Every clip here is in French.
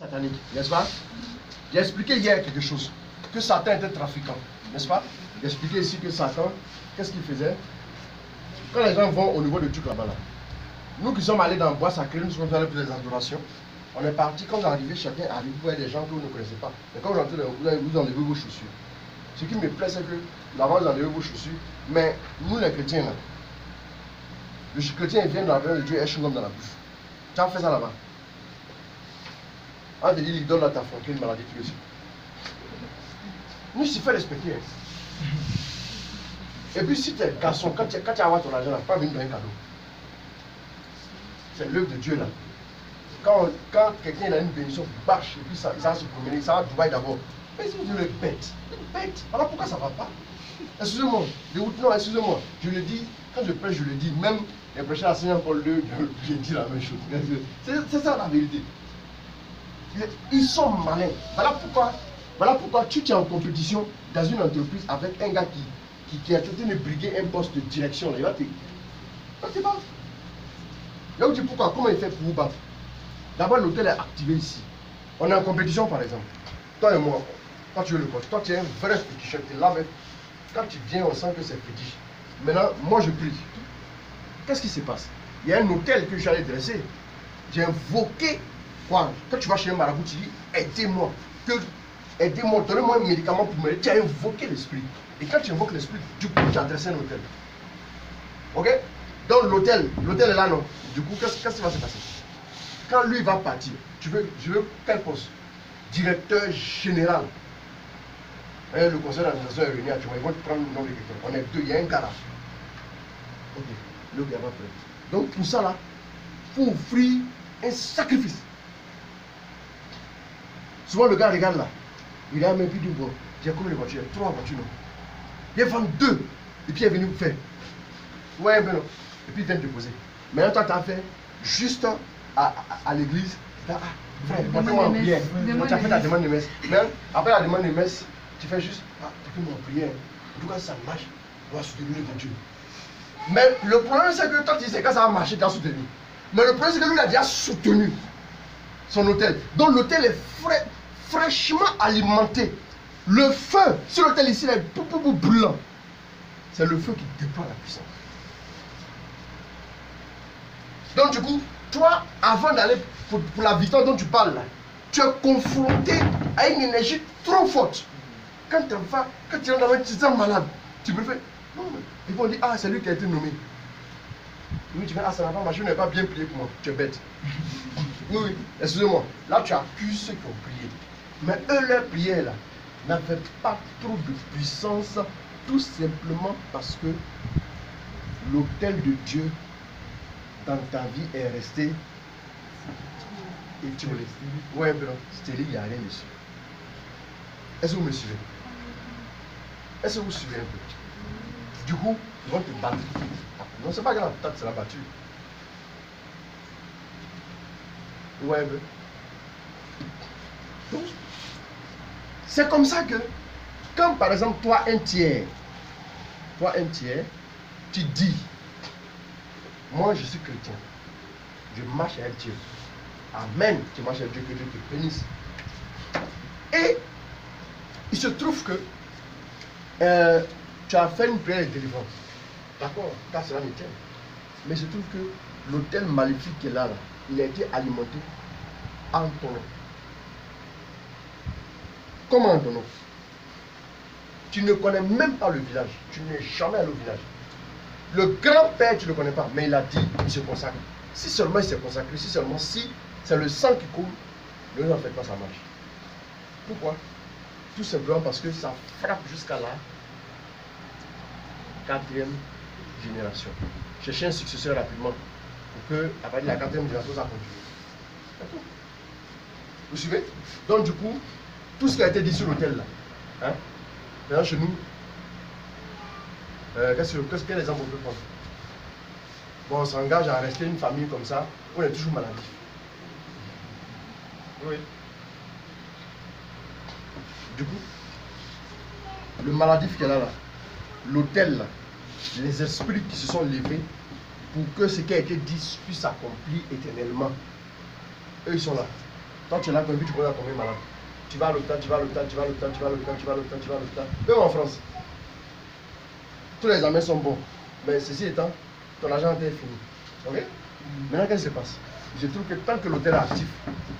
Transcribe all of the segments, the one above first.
satanique, n'est-ce pas? J'ai expliqué hier quelque chose, que Satan était trafiquant, n'est-ce pas? J'ai expliqué ici que Satan, qu'est-ce qu'il faisait? Quand les gens vont au niveau de truc là-bas, là, nous qui sommes allés dans le bois sacré, nous sommes allés pour les adorations, on est parti, quand on est arrivé, chacun arrive, vous voyez des gens que vous ne connaissez pas. Mais quand vous entrez, vous enlevez vos chaussures. Ce qui me plaît, c'est que là-bas, vous enlevez vos chaussures, mais nous les chrétiens, là, le chrétien vient dans la main de Dieu et chewing-gum dans la bouche. Tu as fait ça là-bas. On te dit, l'idole là t'a flanqué une maladie, tu le sais. Nous, il s'y fait respecter. Et puis, si tu es garçon, quand tu as avoir ton argent, là, pas venir dans un cadeau. C'est l'œuvre de Dieu là. Quand quelqu'un a une bénédiction, bâche, et puis ça va se promener, ça va à Dubaï d'abord. Mais si vous êtes bête, bête, voilà pourquoi ça ne va pas. Excusez-moi, non, excusez-moi, je le dis, quand je prêche, je le dis, même les prêcheurs à Saint-Paul II, je dis la même chose. C'est ça la vérité. Ils sont malins. Voilà pourquoi tu es en compétition dans une entreprise avec un gars qui a tenté de briguer un poste de direction. Là. Il va te battre. Là où tu dis pourquoi, comment il fait pour vous battre? D'abord, l'hôtel est activé ici. On est en compétition par exemple. Toi et moi, quand tu veux le poste, toi tu es un vrai féticheur. Tu es là, mais quand tu viens, on sent que c'est fétiche. Maintenant, moi je prie. Qu'est-ce qui se passe? Il y a un hôtel que j'allais dresser. J'ai invoqué. Quoi? Quand tu vas chez un marabout, tu dis aidez-moi. Aidez-moi, donnez-moi un médicament pour m'aider. Tu as invoqué l'esprit. Et quand tu invoques l'esprit, du coup, tu as dressé un hôtel. Ok? Donc l'hôtel est là, non? Du coup, qu'est-ce qui va se passer? Quand lui va partir, je veux quel poste? Directeur général. Et le conseil d'administration est réuni actuellement. Ils vont te prendre le nom de quelqu'un. On est deux, il y a un gars là. Ok, le gars va prendre. Donc pour ça là, il faut offrir un sacrifice. Souvent le gars regarde là. Il a même plus d'une voiture. J'ai combien de voitures? 3 voitures, non? Il vend 2. Et puis il est venu faire. Ouais, ben non. Et puis il vient te déposer. Maintenant, toi, tu as fait juste à l'église. Frère, portez-moi en prière. Tu as fait ta demande de messe. Mais après la demande de messe, tu fais juste, portez-moi en prière. En tout cas, ça marche, on va soutenir de Dieu. Mais le problème, c'est que toi, tu sais que ça va marcher, tu as soutenu. Mais le problème, c'est que lui, il a déjà soutenu son hôtel. Donc l'hôtel est fraîchement alimenté. Le feu sur l'hôtel ici, il est brûlant. C'est le feu qui déploie la puissance. Donc du coup, toi, avant d'aller pour la victoire dont tu parles là, tu es confronté à une énergie trop forte. Quand tu es dans tu te sens malade, tu préfères. Non, ils vont dire, c'est lui qui a été nommé. Oui, tu fais, ça n'a pas marché, je n'ai pas bien prié pour moi. Tu es bête. Oui, excusez-moi. Là, tu accuses ceux qui ont prié. Mais eux, leur prière là, n'avait pas trop de puissance, tout simplement parce que l'autel de Dieu dans ta vie est resté étiolé. Ouais, bro, stérile, il n'y a rien dessus. Est-ce que vous me suivez? Est-ce que vous suivez un peu? Du coup, ils vont te battre. Non, c'est pas grave, peut-être c'est la battue. Ouais, bro. C'est comme ça que, quand par exemple, toi un tiers, tu dis, moi je suis chrétien, je marche avec Dieu. Amen, tu marches avec Dieu, que Dieu te bénisse. Et il se trouve que tu as fait une prière de délivrance. D'accord, car cela me tient. Mais il se trouve que l'hôtel maléfique qui est là, il a été alimenté en ton nom. Comment en ton nom? Tu ne connais même pas le village. Tu n'es jamais allé au village. Le grand-père, tu ne le connais pas, mais il a dit, il se consacre. Si seulement il s'est consacré, si seulement si c'est le sang qui coule, ne vous en faites pas, ça marche. Pourquoi? Tout simplement parce que ça frappe jusqu'à la 4e génération. Cherchez un successeur rapidement pour que, à partir de la 4e génération, ça continue. D'accord? Vous suivez? Donc, du coup, tout ce qui a été dit sur l'hôtel là, hein? Maintenant, chez nous, quel exemple on peut prendre? Bon, on s'engage à rester une famille comme ça, on est toujours maladif. Oui. Du coup, le maladif qui est là, l'hôtel là, les esprits qui se sont levés pour que ce qui a été dit puisse s'accomplir éternellement, eux ils sont là. Toi, tu es là, tu commences à tomber malade. Tu vas à l'hôpital, tu vas à l'hôpital, tu vas à l'hôpital, tu vas à l'hôpital, tu vas à l'hôpital, tu vas à l'hôpital. Même en France, tous les examens sont bons. Mais ceci étant, ton argent est fini. Ok? Maintenant, qu'est-ce qui se passe? Je trouve que tant que l'hôtel est actif,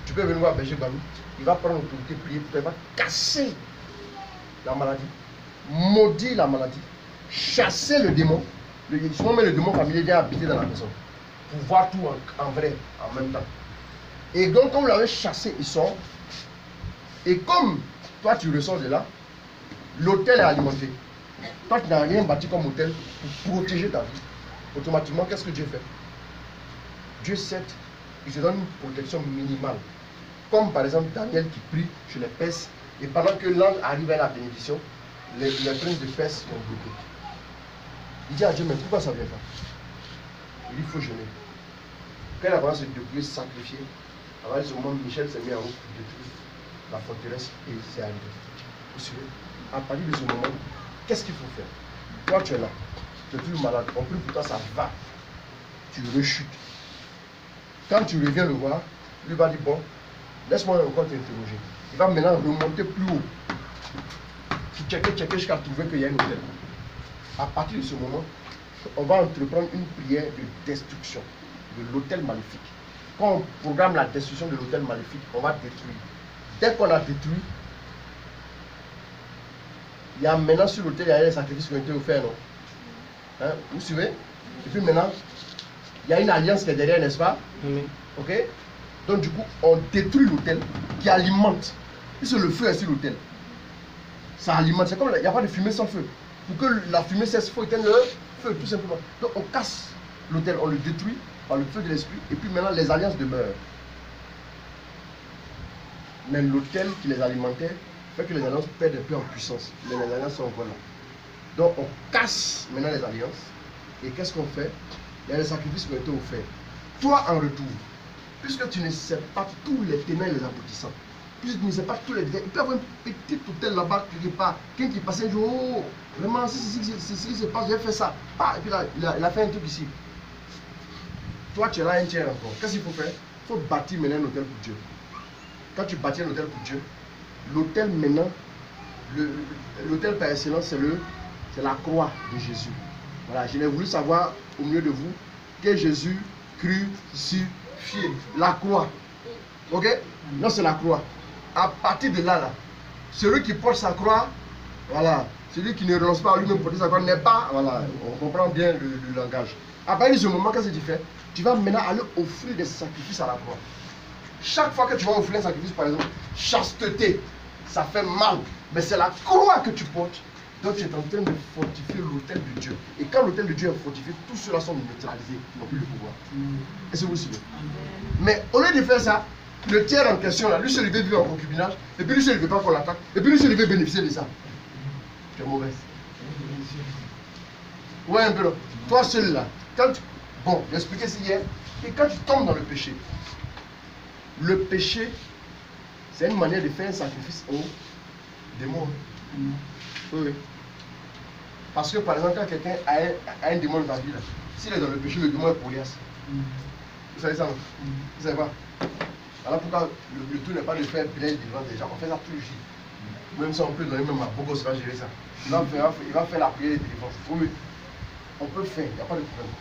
tu peux venir voir Berger Balou, il va prendre l'autorité, prier, il va casser la maladie, maudire la maladie, chasser le démon. Souvent, même le démon familier vient habiter dans la maison pour voir tout en vrai, en même temps. Et donc, comme vous l'avez chassé, il sort. Et comme toi, tu ressors de là, l'hôtel est alimenté. Toi, tu n'as rien bâti comme hôtel pour protéger ta vie. Automatiquement, qu'est-ce que Dieu fait? Dieu sait, il te donne une protection minimale. Comme par exemple Daniel qui prie chez les Perses, et pendant que l'ange arrive à la bénédiction, les princes de Perse sont bloqués. Il dit à Dieu, mais pourquoi ça vient pas? Il dit, il faut jeûner. Quand il a commencé à se dépouiller, sacrifier, à ce moment, Michel s'est mis en route pour détruire la forteresse et c'est arrivé. Vous suivez? À partir de ce moment, qu'est-ce qu'il faut faire? Toi, tu es là, tu es toujours malade, on prie pour toi, ça va. Tu rechutes. Quand tu reviens le voir, lui va dire, bon, laisse-moi encore t'interroger. Il va maintenant remonter plus haut. Tu checker jusqu'à trouver qu'il y a une hôtel. À partir de ce moment, on va entreprendre une prière de destruction de l'hôtel maléfique. Quand on programme la destruction de l'hôtel maléfique, on va détruire. Dès qu'on a détruit, il y a maintenant sur l'hôtel, il y a des sacrifices qui ont été offerts, non? Hein? Vous suivez? Et puis maintenant, il y a une alliance qui est derrière, n'est-ce pas? Oui. Ok? Donc du coup, on détruit l'hôtel qui alimente. Puisque le feu est sur l'hôtel. Ça alimente. C'est comme il n'y a pas de fumée sans feu. Pour que la fumée cesse, il faut éteindre le feu, tout simplement. Donc on casse l'hôtel, on le détruit par le feu de l'esprit. Et puis maintenant, les alliances demeurent. Mais l'hôtel qui les alimentait fait que les alliances perdent un peu en puissance. Mais les alliances sont encore là. Donc on casse maintenant les alliances. Et qu'est-ce qu'on fait? Il y a des sacrifices qui ont été offerts. Toi, en retour, puisque tu ne sais pas tous les tenants et les aboutissants, puisque tu ne sais pas tous les détails, il peut y avoir un petit hôtel là-bas quelque part, quelqu'un qui passait un jour, oh, vraiment, c'est ce qui se passe, j'ai fait ça. Ah, et puis là, il a fait un truc ici. Toi, tu es là un tiers encore. Qu'est-ce qu'il faut faire? Il faut bâtir maintenant un hôtel pour Dieu. Quand tu bâtis un hôtel pour Dieu, l'hôtel maintenant, l'hôtel par excellence, c'est la croix de Jésus. Voilà, je n'ai voulu savoir au milieu de vous que Jésus crucifié. La croix. Ok? Non, c'est la croix. À partir de là, celui qui porte sa croix, voilà, celui qui ne renonce pas à lui-même porter sa croix n'est pas, voilà, on comprend bien le langage. À partir de ce moment, qu'est-ce que tu fais? Tu vas maintenant aller offrir des sacrifices à la croix. Chaque fois que tu vas offrir un sacrifice, par exemple, chasteté, ça fait mal, mais c'est la croix que tu portes. Donc tu es en train de fortifier l'autel de Dieu. Et quand l'autel de Dieu est fortifié, tous ceux-là sont neutralisés, ils n'ont plus le pouvoir. Est-ce que vous suivez? Mais au lieu de faire ça, le tiers en question, là, lui seul il veut vivre en concubinage, et puis lui seul il ne veut pas qu'on l'attaque, et puis lui seul il veut bénéficier de ça. Tu es mauvaise. Ouais, un peu là. Toi seul là, quand tu... Bon, j'ai expliqué ça hier, et quand tu tombes dans le péché, c'est une manière de faire un sacrifice au démon. Oui, oui. Parce que par exemple, quand quelqu'un a un démon dans la vie, s'il est dans le péché, le démon est poliace. Vous savez ça, non? Vous savez pas? Alors pourquoi le tout n'est pas de faire plaisir devant des gens, on fait ça tous les jours. Même si on peut donner, même à Bogo, ça va gérer ça. Il va faire la prière de défense. Oui, on peut faire, il n'y a pas de problème.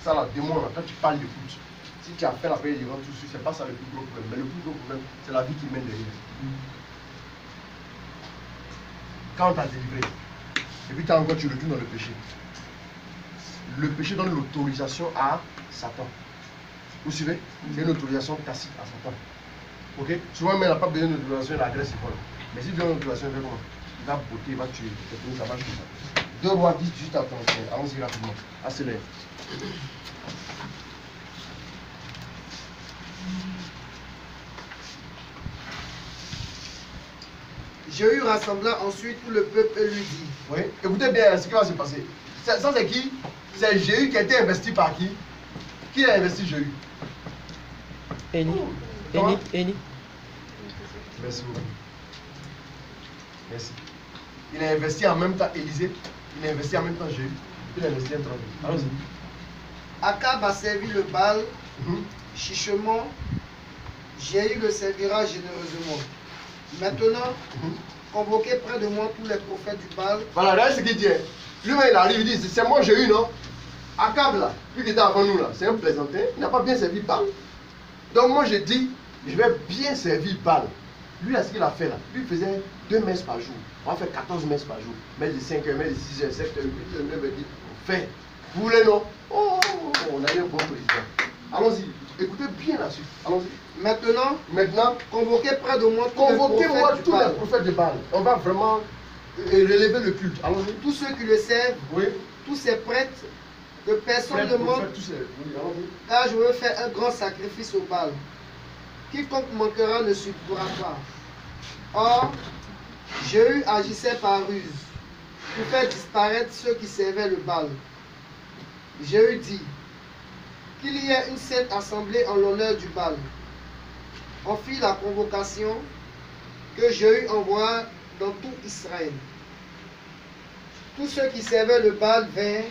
Ça, là, démon, là, quand tu parles de foot, si tu as fait la prière de défense, tout de suite, c'est pas ça le plus gros problème. Mais le plus gros problème, c'est la vie qui mène derrière. Quand on t'a délivré, et puis encore tu retournes dans le péché. Le péché donne l'autorisation à Satan. Vous suivez? C'est une autorisation tacite à Satan. Ok? Souvent, mais il n'a pas besoin d'autorisation, la Grèce c'est quoi? Mais si tu as une autorisation, il fait comment? Il va botter, il va tuer. Ça va tuer ça. 2 Rois 10, juste à ton allons-y rapidement. Accélère. Jéhu rassembla ensuite tout le peuple et lui dit. Oui, écoutez bien ce qui va se passer. Ça c'est qui? C'est Jéhu qui a été investi par qui? Qui a investi Jéhu? Élie. Élie. Merci beaucoup. Merci. Il a investi en même temps Élisée, il a investi en même temps Jéhu, il a investi un troisième. Allons-y. Akab a servi le Baal chichement Jéhu le servira généreusement. Maintenant, convoquez près de moi tous les prophètes du Baal. Voilà, regardez ce qu'il dit. Lui-même, il arrive, il dit, c'est moi Jéhu, non? Akab, là, lui qui était avant nous, là, c'est un plaisantin, il n'a pas bien servi Baal. Donc moi, je dis, je vais bien servir Baal. Lui, à ce qu'il a fait là, lui faisait 2 messes par jour. On va faire 14 messes par jour. Messe de 5 heures, messe de 6 heures, 7 heures, 8 heures, 9 heures, 10 fait. Vous voulez, non? Oh, on a eu un bon président. Allons-y, écoutez bien là-dessus. Allons-y. Maintenant, convoquez près de moi Convoquez-moi tous les Baal. prophètes de Baal. On va vraiment relever le culte. Allons-y. Tous ceux qui le servent, Oui. tous ces prêtres, que personne Prêtres, ne manque, prophètes, tous ces- oui, allons-y. car je veux faire un grand sacrifice au Baal. Quiconque manquera ne subira pas. Or, Jéhu agissait par ruse pour faire disparaître ceux qui servaient le Baal. Jéhu dit qu'il y ait une sainte assemblée en l'honneur du Baal. On fit la convocation que Jéhu envoie dans tout Israël. Tous ceux qui servaient le Baal vinrent,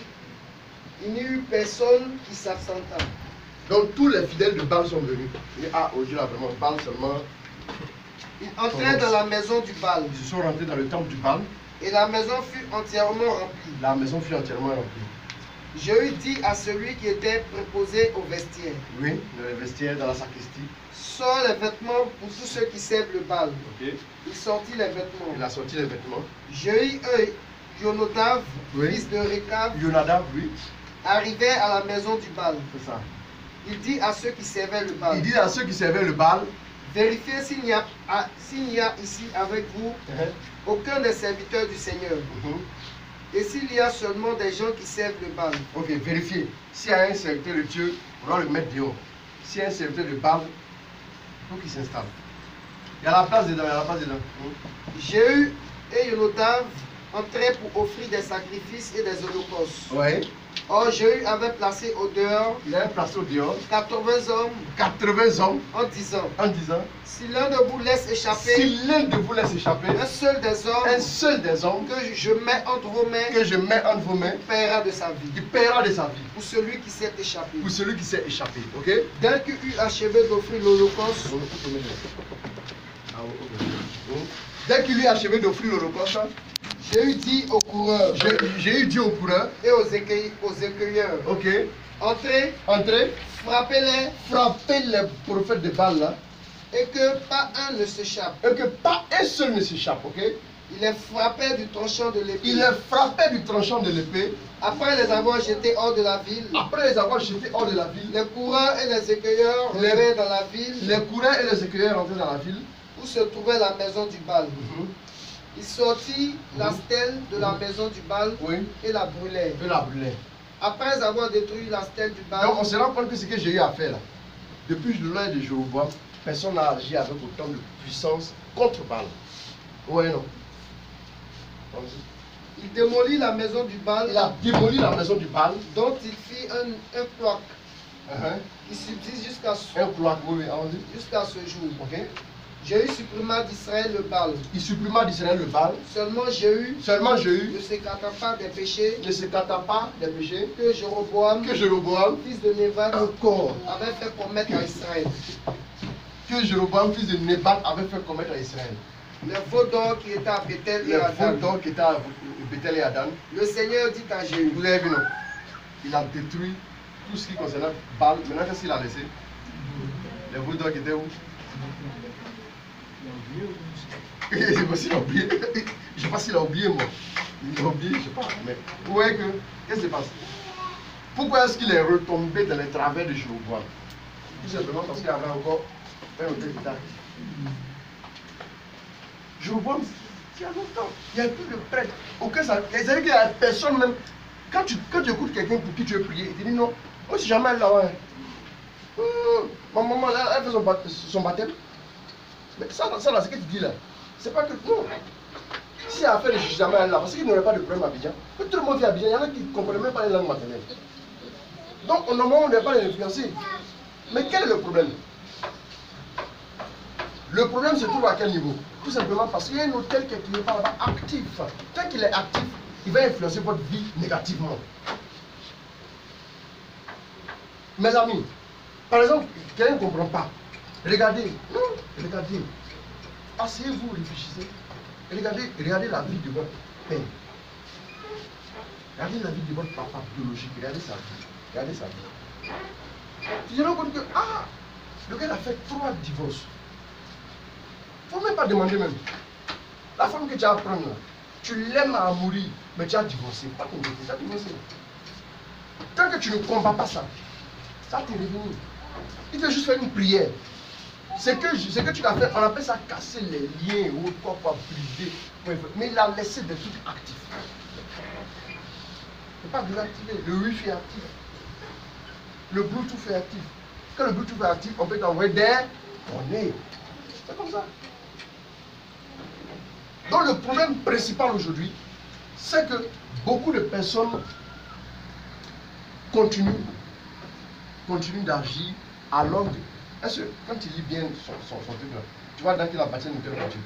il n'y eut personne qui s'absenta. Donc tous les fidèles de Baal sont venus. Et, ah, aujourd'hui là vraiment, Baal seulement. Ils entrèrent dans la maison du Baal, Ils se sont rentrés dans le temple du Baal. et la maison fut entièrement remplie. La maison fut entièrement remplie. Jéhu dit à celui qui était préposé au vestiaire, Oui, dans les vestiaires, dans la sacristie. sors les vêtements pour tous ceux qui servent le Baal. Ok. Il sortit les vêtements. Il a sorti les vêtements. Jéhu et Jonadav, Oui. fils de Rekab, Yonadav, oui, arrivèrent à la maison du Baal. c'est ça. Il dit à ceux qui servaient le Baal, Il dit à ceux qui servaient le Baal, vérifiez s'il n'y a ici avec vous aucun des serviteurs du Seigneur. Et s'il y a seulement des gens qui servent le Baal. Ok, vérifiez. S'il y a un serviteur de Dieu, on doit le mettre dehors. S'il y a un serviteur de Baal, il faut qu'il s'installe. Il y a la place dedans, il y a la place dedans. Jéhu et Jonadav entraient pour offrir des sacrifices et des holocaustes. Ouais. Or Jéhu avait placé au dehors Il avait placé au dehors 80 hommes 80 hommes en disant, en disant, si l'un de vous laisse échapper si l'un de vous laisse échapper, un seul des hommes un seul des hommes que je mets entre vos mains, que je mets entre vos mains, paiera de sa vie. il paiera de sa vie. Pour celui qui s'est échappé. Pour celui qui s'est échappé. Ok? Dès qu'il eut achevé d'offrir l'holocauste, Dès qu'il lui a achevé d'offrir l'holocauste, Jéhu dit aux coureurs j'ai eu dit au coureur, et aux écueilleurs, ok, entrez, entrez, frappez-les, frappez les prophètes de Baal là, et que pas un ne s'échappe. et que pas un seul ne s'échappe, ok? Il les frappait du tranchant de l'épée. Il les frappait du tranchant de l'épée, Après les avoir jetés hors de la ville, après les avoir jetés hors de la ville, les coureurs et les écueilleurs Les- rentrèrent dans la ville les coureurs et les écueilleurs rentraient dans la ville. où se trouvait la maison du Baal. Il sortit la stèle de la maison du Baal Oui, et la brûlèrent. et la brûlait. Après avoir détruit la stèle du Baal, Donc on se rend compte que ce que j'ai eu à faire là, depuis le loi de Jéroboam, personne n'a agi avec autant de puissance contre Baal. Ouais, non. Allons-y. il démolit la maison du Baal, Il a démoli la maison du Baal. dont il fit un cloaque Uh-huh. qui subsiste jusqu'à Un cloaque, oui, allons-y. ce jour. Ok. Jéhu supprima d'Israël le Baal. Il supprima d'Israël le Baal. Seulement Jéhu Seulement Jéhu ne s'écarta pas des péchés ne s'écarta pas des péchés que Jéroboam, que Jéroboam, fils de Nébat, encore, avait fait commettre à Israël. que Jéroboam, fils de Nébat, avait fait commettre à Israël. Les veaux d'or qui étaient à Bethel et Les à veaux Dan. d'or qui étaient à Bethel et à Dan. Le Seigneur dit à Jéhu, Vous avez vu, non? Il a détruit tout ce qui concernait Baal. Maintenant, qu'est-ce qu'il a laissé? Les veaux d'or qui étaient où? Je sais pas s'il a oublié. Je sais pas s'il a oublié, moi. Il a oublié, je sais pas. Mais vous voyez que, qu'est-ce qui se passe? Pourquoi est-ce qu'il est retombé dans les travers de Jéroboam? Tout simplement parce qu'il y avait encore un hôtel d'État. Jéroboam, il y a longtemps, il n'y a plus de prêtre. Aucun ça. C'est-à-dire qu'il n'y a personne même. Quand tu écoutes quelqu'un pour qui tu veux prier, il te dit non, moi je suis jamais allé là-bas. Ma maman, elle fait son baptême. Mais ça là, ce que tu dis là, c'est pas que non. Si elle a fait le jamais allé là, parce qu'il n'y aurait pas de problème à Abidjan. Que tout le monde vit à Abidjan, il y en a qui ne comprennent même pas les langues maternelles. Donc, normalement, on ne doit pas les influencer. Mais quel est le problème? Le problème se trouve à quel niveau? Tout simplement parce qu'il y a un hôtel qui n'est pas là-bas actif. Tant qu'il est actif, il va influencer votre vie négativement. Mes amis, par exemple, quelqu'un ne comprend pas. Regardez, non, regardez. Asseyez-vous, réfléchissez. Regardez la vie de votre père. Regardez la vie de votre papa biologique. Regardez sa vie. Regardez sa vie. Tu te rends compte que, ah, le gars a fait 3 divorces. Il ne faut même pas demander même. La femme que tu as à prendre là, tu l'aimes à mourir, mais tu as divorcé. Pas ton côté, tu as divorcé. Tant que tu ne combats pas ça, ça t'est revenu. Il faut juste faire une prière. Ce que tu as fait, on appelle ça casser les liens ou quoi briser. Mais il a laissé des trucs actifs. Il ne faut pas désactiver. Le Wi-Fi est actif. Le Bluetooth est actif. Quand le Bluetooth est actif, on peut t'envoyer des données. C'est comme ça. Donc le problème principal aujourd'hui, c'est que beaucoup de personnes continuent d'agir à l'ordre. Est-ce que quand tu lis bien son truc là, tu vois dans qu'il appartient à une telle voiture.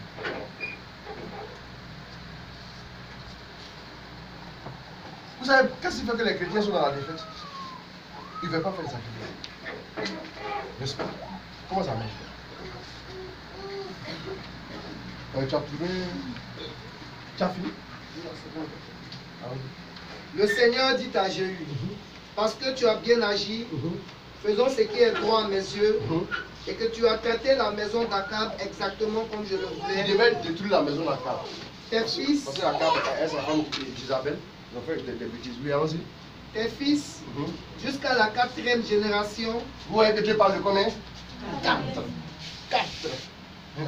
Vous savez, qu'est-ce qui fait que les chrétiens sont dans la défaite? Ils ne veulent pas faire ça. N'est-ce pas? Comment ça marche? Tu as trouvé. Tu as fini? Ah oui. Le Seigneur dit à Jéhu, parce que tu as bien agi, faisons ce qui est droit à mes yeux, et que tu as traité la maison d'Akab exactement comme je le voulais. Tu devais détruire la maison d'Akab. Tes fils, Parce que Akab est sa femme d'Isabelle. Ils ont fait des bêtises. Oui, allons-y. tes fils, jusqu'à la 4e génération, Vous voyez que Dieu parle de combien? 4.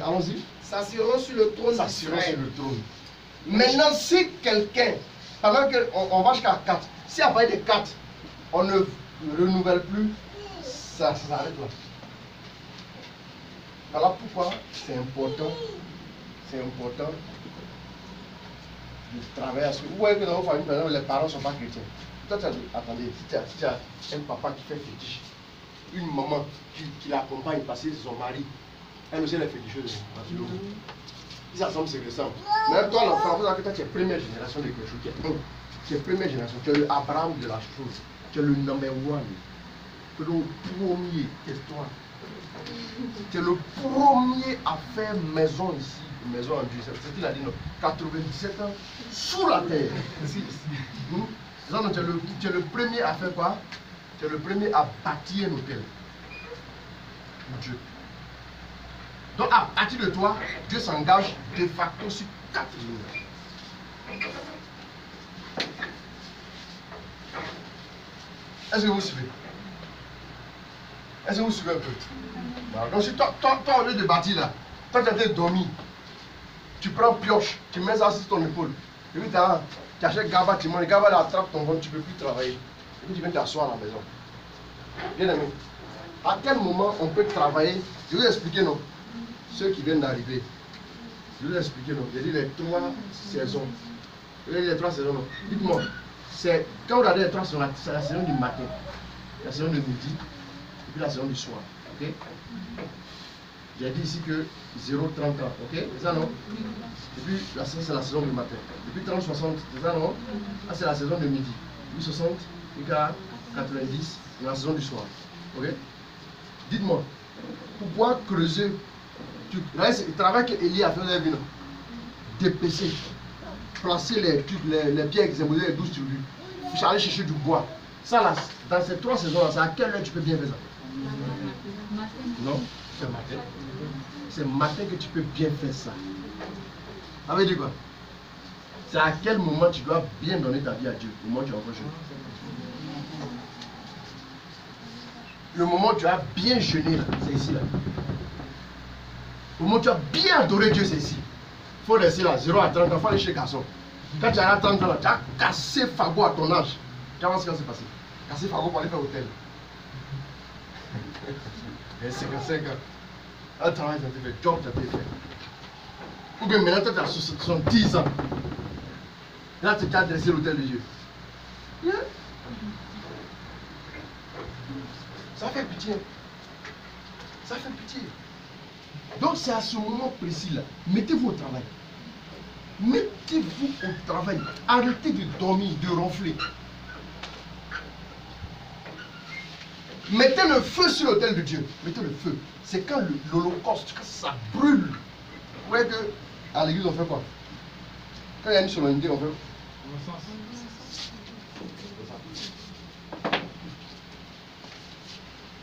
Allons-y. s'assureront sur le trône S'assurer sur d'Israël. le trône. Maintenant, si quelqu'un, pendant qu'on va jusqu'à 4, si après des 4, on ne renouvelle plus, ça s'arrête là. Voilà pourquoi c'est important de travailler à ce que. Vous voyez que dans vos familles, maintenant, les parents ne sont pas chrétiens. Toi, tu as dit, attendez, si tu as un papa qui fait fétiche, une maman qui l'accompagne parce que c'est son mari, elle aussi elle est féticheuse. Ils s'assemblent, c'est récent. Mais toi, l'enfant, vous savez que toi, tu es première génération de quelque chose. Tu es première génération. Tu es le Abraham de la chose. Tu es le number one. Tu es le premier. Tais-toi. Tu es le premier à faire maison ici. Maison en Dieu. C'est ce qu'il a dit, non. 97 ans sous la terre. Non, tu es le premier à faire quoi? Tu es le premier à bâtir un hôtel. Dieu. Donc à partir de toi, Dieu s'engage de facto sur 4 lignes. Est-ce que vous suivez? Est-ce que vous suivez un peu? Voilà. Donc si toi, au lieu de bâtir là, toi tu as été dormi, tu prends pioche, tu mets ça sur ton épaule, et puis tu achètes Gaba, tu manges, le Gaba attrape ton ventre, tu ne peux plus travailler. Et puis tu viens t'asseoir à la maison. Bien aimé, à quel moment on peut travailler? Je vais vous expliquer, non? Ceux qui viennent d'arriver, je vais vous expliquer, non? J'ai dit les 3 saisons. Les 3 saisons, non? Dites-moi, c'est quand vous regardez les 3 saisons, c'est la saison du matin, la saison de midi, et puis la saison du soir. Ok? J'ai dit ici que 0-30 ans, ok? C'est ça, non? Et puis la saison, c'est la saison du matin. Depuis 30-60, c'est ça, non? Là, c'est la saison de midi. Puis 60, puis 90, c'est la saison du soir. Ok? Dites-moi, pour pouvoir creuser, le travail qu'Élie a fait dans la vie, dépêcher, placer les pierres qui symbolisaient les 12 tribus, il faut aller chercher du bois. Ça, là, dans ces 3 saisons-là, c'est à quelle heure tu peux bien faire ça? Non, c'est matin. C'est matin que tu peux bien faire ça. Ça veut dire quoi? C'est à quel moment tu dois bien donner ta vie à Dieu? Au moment où tu es encore jeune. Le moment où tu as bien jeûné, c'est ici là. Au moment où tu as bien adoré Dieu, c'est ici. Il faut rester là, 0 à 30 ans, il faut aller chez les garçons. Quand tu as 30 ans, là, tu as cassé Fago à ton âge. Tu vois ce qui va se passer? Casser Fago pour aller faire hôtel. Et 55 ans. Un travail, ça te fait, job, ça te fait. Ou bien maintenant, tu as 70 ans. Là, tu t'es adressé l'hôtel de Dieu. Yeah. Ça fait pitié. Ça fait pitié. Donc c'est à ce moment précis-là. Mettez-vous au travail. Mettez-vous au travail. Arrêtez de dormir, de ronfler. Mettez le feu sur l'autel de Dieu. Mettez le feu. c'est quand l'Holocauste, quand ça brûle. Vous voyez que à l'église on fait quoi? Quand il y a une solennité, on fait.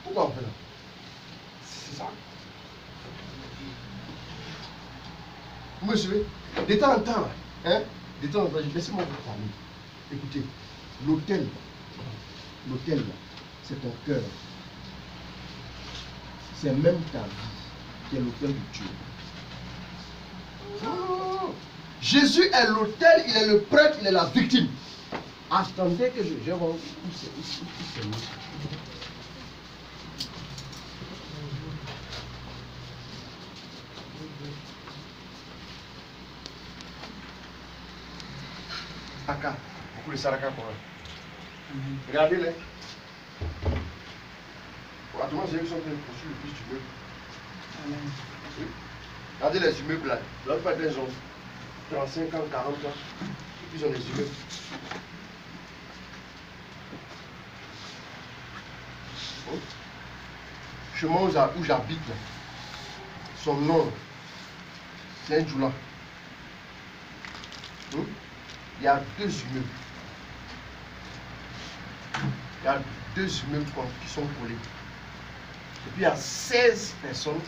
Pourquoi on fait là? C'est ça. Vous me suivez? De temps en temps, hein? De temps en temps, laissez-moi vous parler. Écoutez, l'autel, c'est ton cœur. C'est même ta vie qui est l'autel de Dieu. Oh, Jésus est l'autel, il est le prêtre, il est la victime. Attendez que je vois où c'est. Saraka, beaucoup de saraka pour eux. Regardez-les. Autrement, c'est eux qui sont en train de construire le plus du meuble. Oui. Regardez les immeubles là. La plupart des gens, 35 ans, 40 ans, ils ont des immeubles. Oh. Chemin où j'habite là, son nom, c'est un Djoula. Il y a 2 immeubles. Il y a 2 immeubles qui sont collés. Et puis il y a 16 personnes.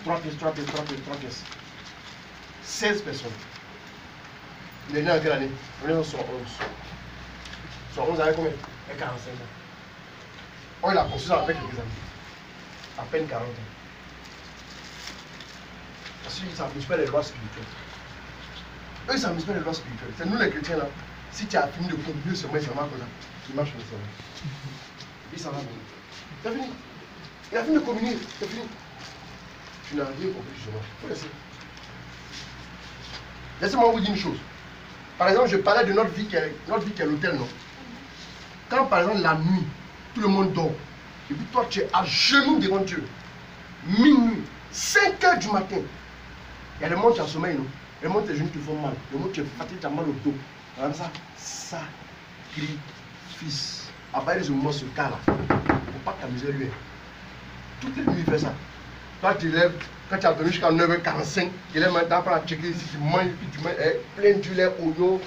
3 pièces. 16 personnes. Il est né en quelle année? On est en 111. 111 avec combien? Avec 45 ans. Oh, il a construit ça avec quelques années. À peine 40 ans. Parce que ça ne touche pas les lois spirituelles. Eux, ça ne touche pas les lois spirituelles. C'est nous les chrétiens là. Si tu as fini de continuer ce mois, ça marche comme ça. Tu marches comme ça. Et ça va venir. C'est fini. Il a fini de communier. C'est fini. Tu n'as rien compris du chemin. Il faut laisser. Laissez-moi vous dire une chose. Par exemple, je parlais de notre vie qui est l'autel, non? Quand par exemple la nuit, tout le monde dort, et puis toi tu es à genoux devant Dieu, minuit, 5 heures du matin, il y a le monde qui a sommeil, non? Le monde tes genoux te font mal, le monde tu es fatigué, tu as mal au dos. Comme ça, sacrifice. Après les moments ce cas là, faut pas t'amuser lui. Toutes les nuits il fait ça. Toi tu lèves, quand tu as dormi jusqu'à 9h45, tu lèves maintenant pour checker si tu manges, puis tu manges plein de lait, oignon,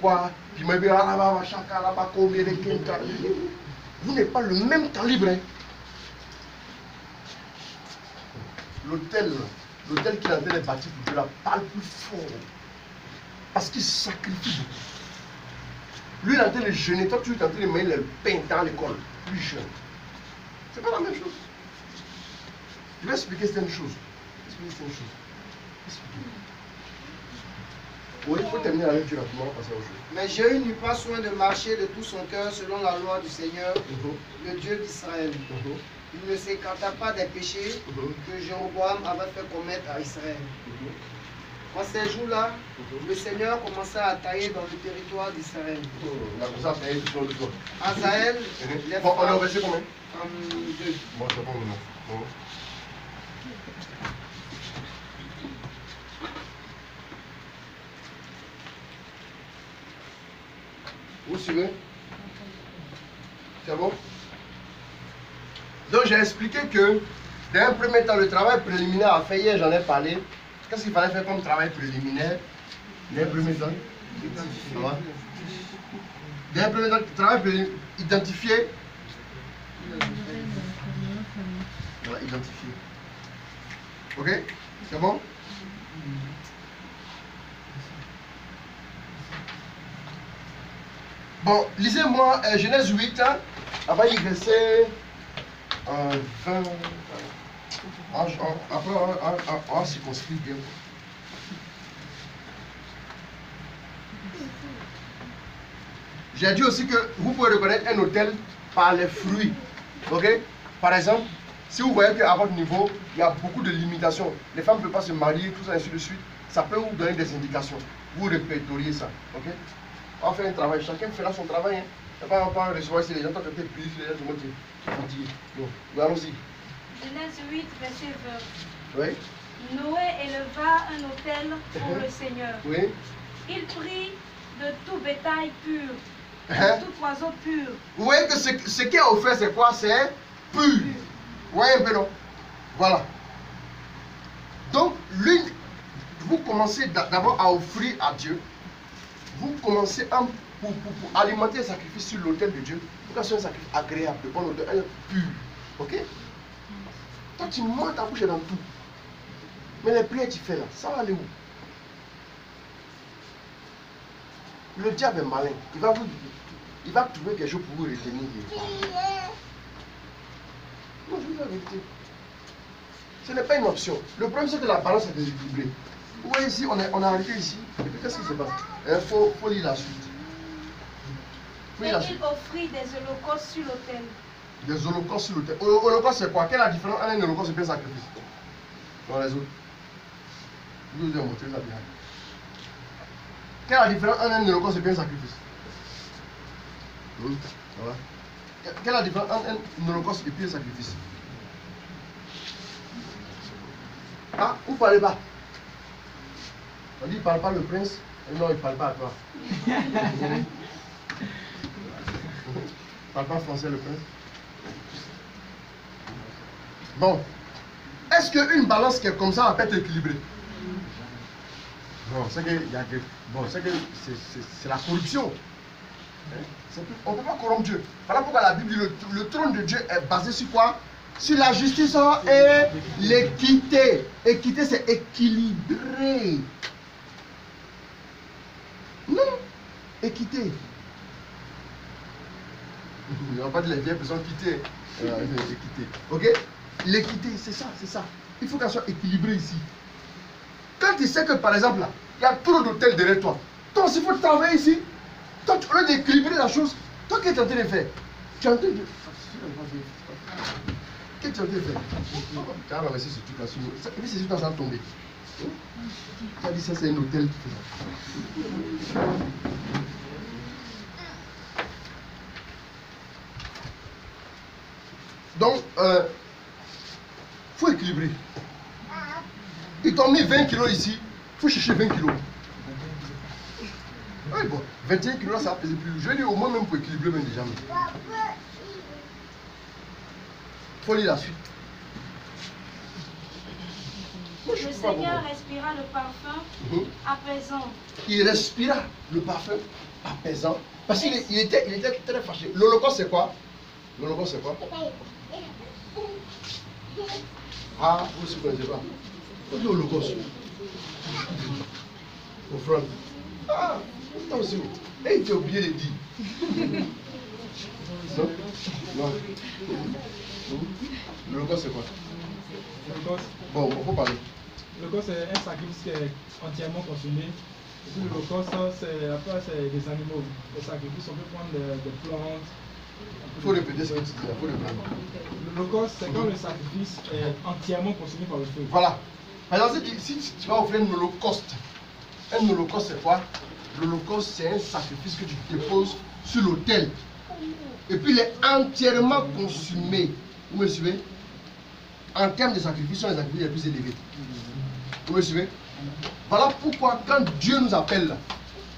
quoi, puis tu manges chacun là-bas, combien de quintal. Vous n'êtes pas le même calibre. Hein. L'hôtel qu'il est en train de bâtir pour Dieu là, parle plus fort. Parce qu'il sacrifie beaucoup. Lui il est en train de jeûner, toi tu es en train de mettre le pain dans l'école, plus jeune. C'est pas la même chose. Je vais expliquer certaines choses. Oui, il faut terminer avec Dieu rapidement, passer à autre chose. Mais Jéhu n'eut pas soin de marcher de tout son cœur selon la loi du Seigneur, le Dieu d'Israël. Il ne s'écarta pas des péchés que Jéroboam avait fait commettre à Israël. En ces jours-là, le Seigneur commença à tailler dans le territoire d'Israël. On a commencé à tailler sur le toit. Azaël, les bon, on est au verset combien? 32. Bon, c'est bon maintenant. Bon. Vous suivez? C'est bon? Donc j'ai expliqué que dans un premier temps, le travail préliminaire à faire hier, j'en ai parlé. Qu'est-ce qu'il fallait faire comme travail préliminaire? Dans un premier temps, dans un premier temps, travail préliminaire, identifier. Voilà, identifier. Ok? C'est bon? Bon, lisez-moi Genèse 8, hein, après il verset 20. Après, on va circonscrire bien. J'ai dit aussi que vous pouvez reconnaître un hôtel par les fruits. Ok? Par exemple, si vous voyez qu'à votre niveau, il y a beaucoup de limitations, les femmes ne peuvent pas se marier, tout ça, ainsi de suite, ça peut vous donner des indications. Vous répertoriez ça. Ok? On va faire un travail, chacun fera son travail. Hein. On ne va pas recevoir ici les gens, toi tu es plus, les gens, tout le monde est fatigué. Donc, allons-y. Genèse 8, verset 20. Oui. Noé éleva un autel pour le Seigneur. Oui. Il prit de tout bétail pur, de tout oiseau pur. Vous voyez que ce qui est offert, c'est quoi? C'est pur. Vous voyez un peu, non? Voilà. Donc, vous commencez d'abord à offrir à Dieu. Vous commencez pour alimenter un sacrifice sur l'autel de Dieu. Pour que ce soit un sacrifice agréable, de bon odeur, pur. Ok? Toi, tu montes ta bouche dans tout. Mais les prières que tu fais là, ça va aller où? Le diable est malin. Il va trouver quelque chose pour vous retenir. Non, je vous dis la vérité. Ce n'est pas une option. Le problème, c'est que la balance est déséquilibrée. Vous voyez ici, on a arrêté ici. Et puis, qu'est-ce qui se passe? Il faut lire la suite. Et il offrit des holocaustes sur l'autel. Des holocaustes sur l'autel. Holocauste, c'est quoi? Quelle est la différence entre un holocauste et un sacrifice? Dans les autres. Je vous ai montré ça bien. Quelle est la différence entre un holocauste et un sacrifice? Voilà. Quelle est la différence entre un holocauste et un sacrifice? Ah, vous ne parlez pas. On dit, il ne parle pas le prince. Et non, il ne parle pas à toi. Il ne parle pas français, le prince. Bon. Est-ce qu'une balance qui est comme ça va pas être équilibrée? Non, c'est que c'est la corruption. On ne peut pas corrompre Dieu. Voilà pourquoi la Bible dit le trône de Dieu est basé sur quoi? Sur la justice et l'équité. Équité, c'est équilibré. Non, équité. Il n'y a pas de les vieilles personnes quitter. Équité. Ok? L'équité, c'est ça, c'est ça. Il faut qu'elle soit équilibrée ici. Quand tu sais que par exemple là, il y a trop d'hôtels derrière toi, toi aussi il faut travailler ici. Toi, au lieu d'équilibrer la chose, toi qu'est-ce que tu es en train de faire? Tu es en train de. Qu'est-ce que tu es en train de faire? Tu as ramassé ce truc là sur nous. Et puis c'est juste en train de tomber. Tu as dit ça, c'est un hôtel. Donc, faut équilibrer. Ils t'ont mis 20 kilos ici, il faut chercher 20 kilos. Oui, bon, 21 kilos là, ça va peser plus. Je vais dire au moins même pour équilibrer même déjà. Il faut lire la suite. Le Seigneur respira le parfum apaisant. Il respira le parfum apaisant. Parce qu'il était très fâché. L'holocauste c'est quoi? L'holocauste c'est quoi? Ah, vous ne connaissez pas. On dit holocauste. Offrande. Ah, toi aussi. Et il t'a oublié de dire. Non? Non. L'holocauste c'est quoi? Bon, on peut parler. L'holocauste c'est un sacrifice qui est entièrement consumé. L'holocauste c'est des animaux. Les sacrifices, on peut prendre des plantes. Il faut répéter ce que tu dis, il faut répéter. L'holocauste, c'est quand le sacrifice est entièrement consumé par le feu. Voilà. Par exemple, si tu vas offrir un holocauste c'est quoi? L'holocauste c'est un sacrifice que tu déposes sur l'autel. Et puis il est entièrement consumé. Vous me suivez? En termes de sacrifice, ce sont les sacrifices les plus élevés. Vous me suivez? Voilà pourquoi quand Dieu nous appelle là,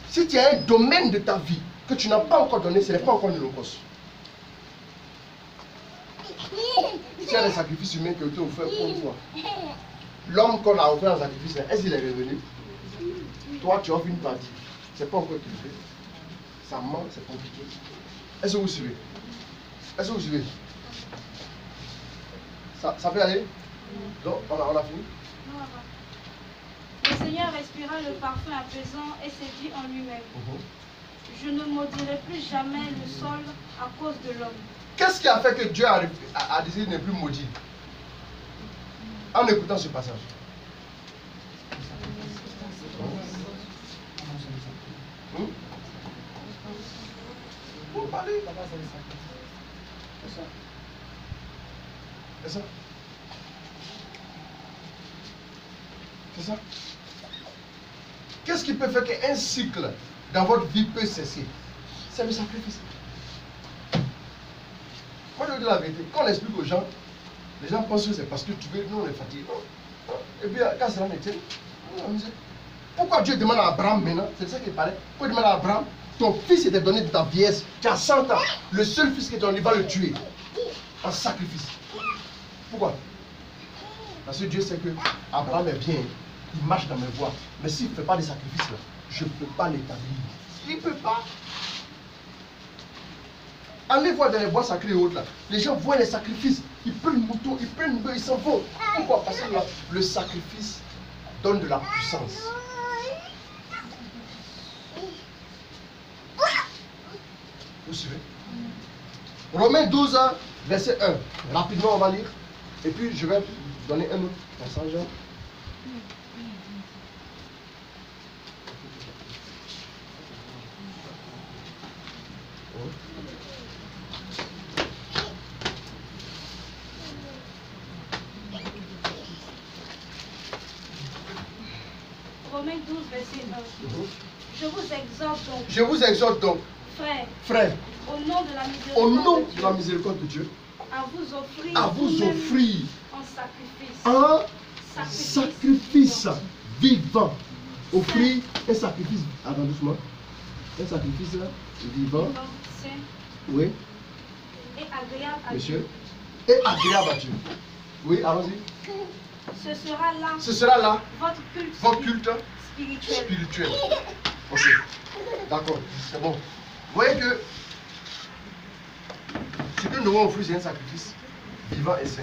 si tu as un domaine de ta vie que tu n'as pas encore donné, ce n'est pas encore un holocauste. Si tu as des sacrifices humains qui ont été offerts pour toi, l'homme qu'on a offert un sacrifice, est-ce qu'il est revenu? Toi, tu offres une partie. C'est pas encore équilibré. Ça manque, c'est compliqué. Est-ce que vous suivez? Est-ce que vous suivez? Ça peut aller? Donc, on a fini? Non, avant. Le Seigneur respira le parfum apaisant et s'est dit en lui-même, je ne maudirai plus jamais le sol à cause de l'homme. Qu'est-ce qui a fait que Dieu a décidé de ne plus maudire? En écoutant ce passage. Vous parlez? C'est ça? C'est ça? Qu'est-ce qui peut faire qu'un cycle dans votre vie peut cesser? C'est le sacrifice. Moi je vous dis la vérité, quand on explique aux gens, les gens pensent que c'est parce que tu veux, nous on est fatigués. Non. Et puis quand cela ne tient, pourquoi Dieu demande à Abraham maintenant? C'est ça qu'il paraît. Pourquoi il demande à Abraham? Ton fils était donné de ta vieillesse, tu as 100 ans, le seul fils qui est donné, il va le tuer en sacrifice. Pourquoi? Parce que Dieu sait que Abraham est bien, il marche dans mes voies. Mais s'il ne fait pas des sacrifices, là, je ne peux pas l'établir. Il ne peut pas. Allez voir dans les bois sacrés et autres là. Les gens voient les sacrifices. Ils prennent le mouton, ils prennent le bœuf, ils s'en vont. Pourquoi? Parce que là, le sacrifice donne de la puissance. Vous suivez? Romains 12, verset 1. Rapidement, on va lire. Et puis, je vais donner un autre passage. Romains 12, verset 1. Je vous exhorte donc, frères, au nom de la miséricorde, au nom de de la miséricorde de Dieu, à vous offrir, à vous vous-même offrir en un sacrifice vivant. Offrir un sacrifice, attends doucement, un sacrifice vivant, saint oui, et agréable à monsieur, Dieu. et agréable à Dieu. Oui, allons-y. Ce sera là Votre culte spirituel. spirituel. Ok, d'accord, c'est bon. Vous voyez que ce que nous allons offrir, c'est un sacrifice vivant et saint.